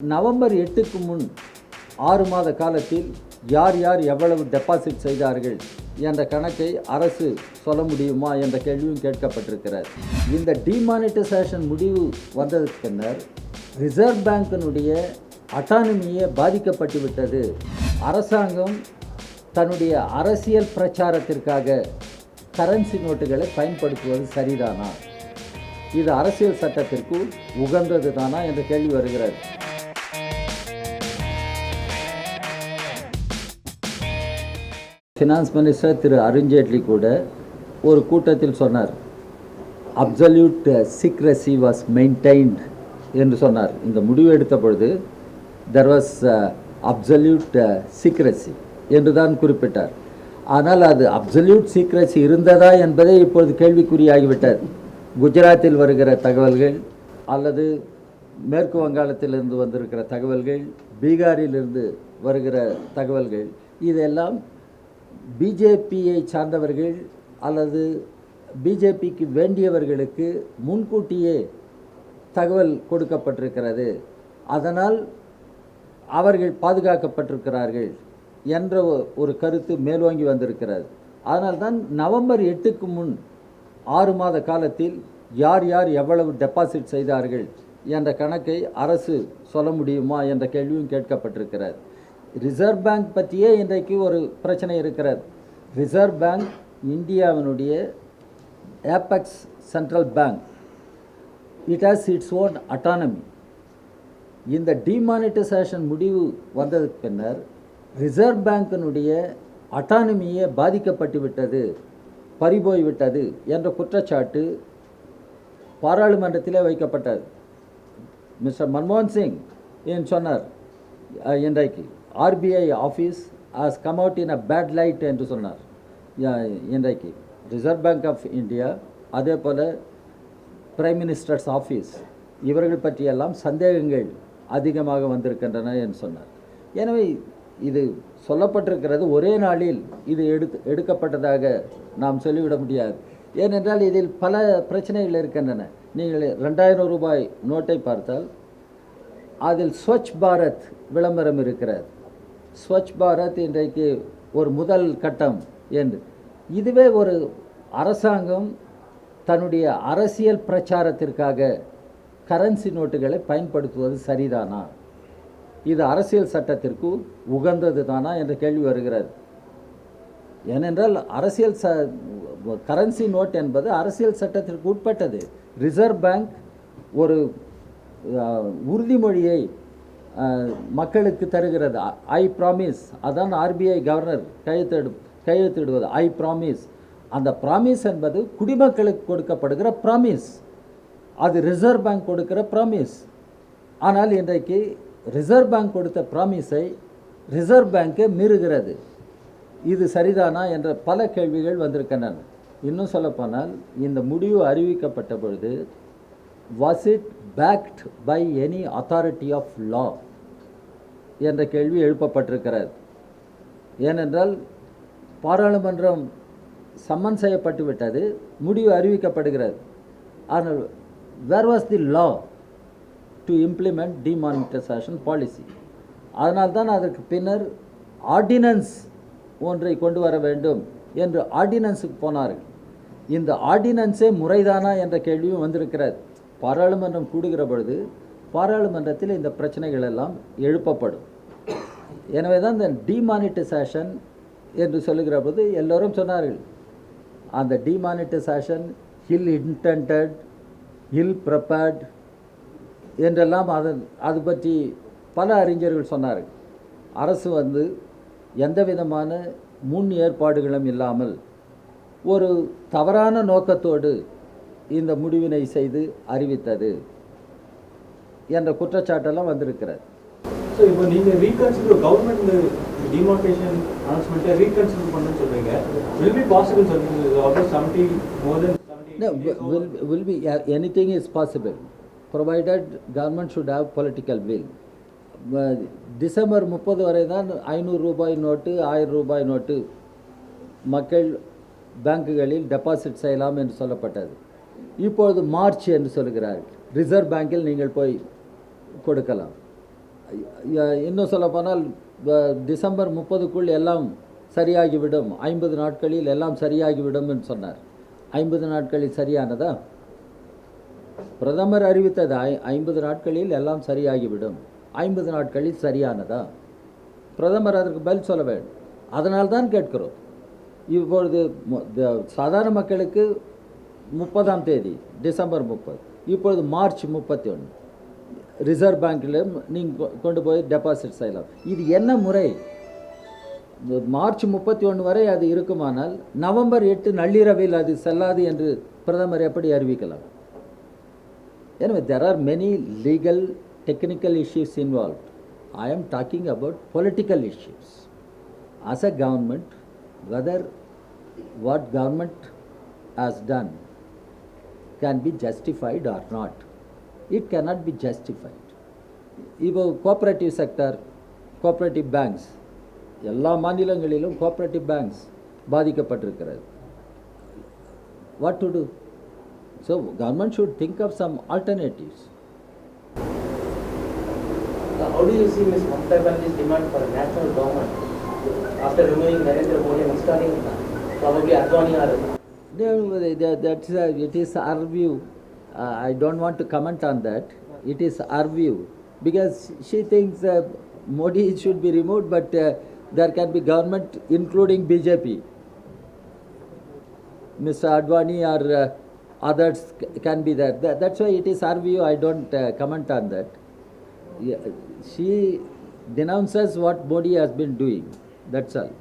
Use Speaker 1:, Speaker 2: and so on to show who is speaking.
Speaker 1: November 8க்கு முன் 6 மாத காலத்தில் யார் யார் எவ்வளவு டெபாசிட் செய்தார்கள் என்ற கணக்கை அரசு சொல்ல முடியுமா என்ற கேள்வியும் கேட்கப்பட்டிருக்கிறது. இந்த டிமானிட்டைசேஷன் முடிவு வந்ததுக்கு பின்னர் ரிசர்வ் பேங்கினுடைய அட்டானமியே பாதிக்கப்பட்டு விட்டது. அரசாங்கம் தன்னுடைய அரசியல் பிரச்சாரத்திற்காக கரன்சி நோட்டுகளை பயன்படுத்துவது சரிதானா, இது அரசியல் சட்டத்திற்கு உகந்தது தானா என்ற கேள்வி வருகிறது. ஃபினான்ஸ் மினிஸ்டர் திரு அருண்ஜேட்லி கூட ஒரு கூட்டத்தில் சொன்னார், அப்சல்யூட் சீக்ரஸி வாஸ் மெயின்டைன்ட் என்று சொன்னார். இந்த முடிவு எடுத்த பொழுது தெர் வாஸ் அப்சல்யூட் சீக்ரஸி என்று தான் குறிப்பிட்டார். ஆனால் அது அப்சல்யூட் சீக்ரஸி இருந்ததா என்பதே இப்பொழுது கேள்விக்குறியாகிவிட்டது. குஜராத்தில் வருகிற தகவல்கள் அல்லது மேற்கு வங்காளத்திலிருந்து வந்திருக்கிற தகவல்கள், பீகாரிலிருந்து வருகிற தகவல்கள், இதெல்லாம் பிஜேபியை சார்ந்தவர்கள் அல்லது பிஜேபிக்கு வேண்டியவர்களுக்கு முன்கூட்டியே தகவல் கொடுக்கப்பட்டிருக்கிறது, அதனால் அவர்கள் பாதுகாக்கப்பட்டிருக்கிறார்கள் என்ற ஒரு கருத்து மேலோங்கி வந்திருக்கிறது. அதனால்தான் நவம்பர் 8க்கு முன் 6 மாத காலத்தில் யார் யார் எவ்வளவு டெபாசிட் செய்தார்கள் என்ற கணக்கை அரசு சொல்ல முடியுமா என்ற கேள்வியும் கேட்கப்பட்டிருக்கிறது. ரிசர்வ் பேங்க் பற்றியே இன்றைக்கு ஒரு பிரச்சனை இருக்கிறது. ரிசர்வ் பேங்க் இந்தியாவினுடைய Apex central bank, it has its own autonomy. இந்த டிமானிட்டைசேஷன் முடிவு வந்ததுக்கு பின்னர் ரிசர்வ் பேங்கினுடைய அட்டானமியே பாதிக்கப்பட்டு விட்டது, பறிபோய்விட்டது என்ற குற்றச்சாட்டு பாராளுமன்றத்திலே வைக்கப்பட்டது. மிஸ்டர் மன்மோகன் சிங் ஏன் சொன்னார், இன்றைக்கு RBI office has come out in a bad light என்று சொன்னார். இன்றைக்கு ரிசர்வ் பேங்க் ஆஃப் இந்தியா, அதே போல் பிரைம் மினிஸ்டர்ஸ் ஆஃபீஸ், இவர்கள் பற்றியெல்லாம் சந்தேகங்கள் அதிகமாக வந்திருக்கின்றன என்று சொன்னார். எனவே இது சொல்லப்பட்டிருக்கிறது, ஒரே நாளில் இது எடுக்கப்பட்டதாக நாம் சொல்லிவிட முடியாது. ஏனென்றால் இதில் பல பிரச்சனைகள் இருக்கின்றன. நீங்கள் 2000 ரூபாய் நோட்டை பார்த்தால் அதில் ஸ்வச் பாரத் விளம்பரம் இருக்கிறது. ஸ்வச் பாரத் இன்றைக்கு ஒரு முதல் கட்டம் என்று. இதுவே ஒரு அரசாங்கம் தன்னுடைய அரசியல் பிரச்சாரத்திற்காக கரன்சி நோட்டுகளை பயன்படுத்துவது சரிதானா, இது அரசியல் சட்டத்திற்கு உகந்தது தானா என்ற கேள்வி வருகிறது. ஏனென்றால் அரசியல் கரன்சி நோட் என்பது அரசியல் சட்டத்திற்கு உட்பட்டது. ரிசர்வ் பேங்க் ஒரு உறுதிமொழியை மக்களுக்கு தருகிறது. ஐ ப்ராமிஸ், அதான் ஆர்பிஐ கவர்னர் கையெழுத்திடுவது. ஐ ப்ராமிஸ், அந்த ப்ராமிஸ் என்பது குடிமக்களுக்கு கொடுக்கப்படுகிற ப்ராமிஸ், அது ரிசர்வ் பேங்க் கொடுக்கிற ப்ராமிஸ். ஆனால் இன்றைக்கு ரிசர்வ் பேங்க் கொடுத்த ப்ராமிஸை ரிசர்வ் பேங்கே மீறுகிறது. இது சரிதானா என்ற பல கேள்விகள் வந்திருக்கின்றன. இன்னும் சொல்லப்போனால் இந்த முடிவு அறிவிக்கப்பட்ட பொழுது was it backed by any authority of law என்ற கேள்வி எழுப்பப்பட்டிருக்கிறது. ஏனென்றால் பாராளுமன்றம் சம்மன் செய்யப்பட்டு விட்டது, முடிவு அறிவிக்கப்படுகிறது. ஆனால் where was the law to implement demonetisation policy? அதனால்தான் அதற்கு பின்னர் ஆர்டினன்ஸ் ஒன்றை கொண்டு வர வேண்டும் என்று ஆர்டினன்ஸுக்கு போனார்கள். இந்த ஆர்டினன்ஸே முறைதானா என்ற கேள்வியும் வந்திருக்கிறது. பாராளுமன்றம் கூடுகிற பொழுது பாராளுமன்றத்தில் இந்த பிரச்சனைகள் எல்லாம் எழுப்பப்படும். எனவே தான் இந்த டிமானிட்டைசேஷன் என்று சொல்லுகிற போது எல்லோரும் சொன்னார்கள், அந்த டிமானிட்டைசேஷன் இல் இன்டெண்டட், இல் ப்ரிப்பேர்ட் என்றெல்லாம் அது பற்றி பல அறிஞர்கள் சொன்னார்கள். அரசு எந்த விதமான முன் ஏற்பாடுகளும் இல்லாமல் ஒரு தவறான நோக்கத்தோடு இந்த முடிவினை செய்து அறிவித்தது என்ற குற்றச்சாட்டெல்லாம் வந்திருக்கிறது.
Speaker 2: ஸோ இப்போ நீங்கள் ரீகன்சிடர் கவர்மெண்ட் டிமானிட்டைசேஷன் அனௌன்ஸ்மெண்ட்டை ரீகன்சிடர் பண்ணணும்னு சொல்கிறீங்க. will be possible சொல்லுங்க, almost 70 more than 70.
Speaker 1: No, will be anything is possible provided government should have political will. December 30 வரை தான் 500 ரூபாய் நோட்டு, 1000 ரூபாய் நோட்டு மக்கள் பேங்குகளில் டெபாசிட் செய்யலாம் என்று சொல்லப்பட்டது. இப்பொழுது மார்ச் என்று சொல்கிறார்கள். ரிசர்வ் பேங்கில் நீங்கள் போய் கொடுக்கலாம். இன்னும் சொல்லப்போனால் டிசம்பர் 30க்குள் எல்லாம் சரியாகிவிடும், 50 நாட்களில் எல்லாம் சரியாகிவிடும் என்று சொன்னார். 50 நாட்களில் சரியானதா? பிரதமர் அறிவித்தது 50 நாட்களில் எல்லாம் சரியாகிவிடும். 50 நாட்களில் சரியானதா? பிரதமர் அதற்கு பதில் சொல்ல வேண்டும். அதனால்தான் கேட்கிறோம். இப்பொழுது சாதாரண மக்களுக்கு 30ஆம் தேதி டிசம்பர் 30, இப்பொழுது மார்ச் 31 ரிசர்வ் பேங்க்கில் நீங்கள் கொண்டு போய் டெபாசிட் செய்யலாம். இது என்ன முறை? மார்ச் 31 வரை அது இருக்குமானால் நவம்பர் 8 நள்ளிரவில் அது செல்லாது என்று பிரதமர் எப்படி அறிவிக்கலாம்? எனவே there are many legal technical issues involved. I am talking about political issues. As a government, whether what government has done can be justified or not. It cannot be justified. இப்போ cooperative sector, cooperative banks, எல்லா மாநிலங்களிலும் cooperative banks பாதிக்கப்பட்டிருக்கிறது. What to do? So government should think of some alternatives.
Speaker 3: How do you see Ms. Mamata Banerjee's demand for a national government after removing Narendra Modi and installing probably Advani or?
Speaker 1: It is our view. I don't want to comment on that. It is our view because she thinks Modi should be removed, but there can be government including BJP. Mr. Advani or others can be there. That's why it is our view. I don't comment on that. She denounces what Modi has been doing. That's all.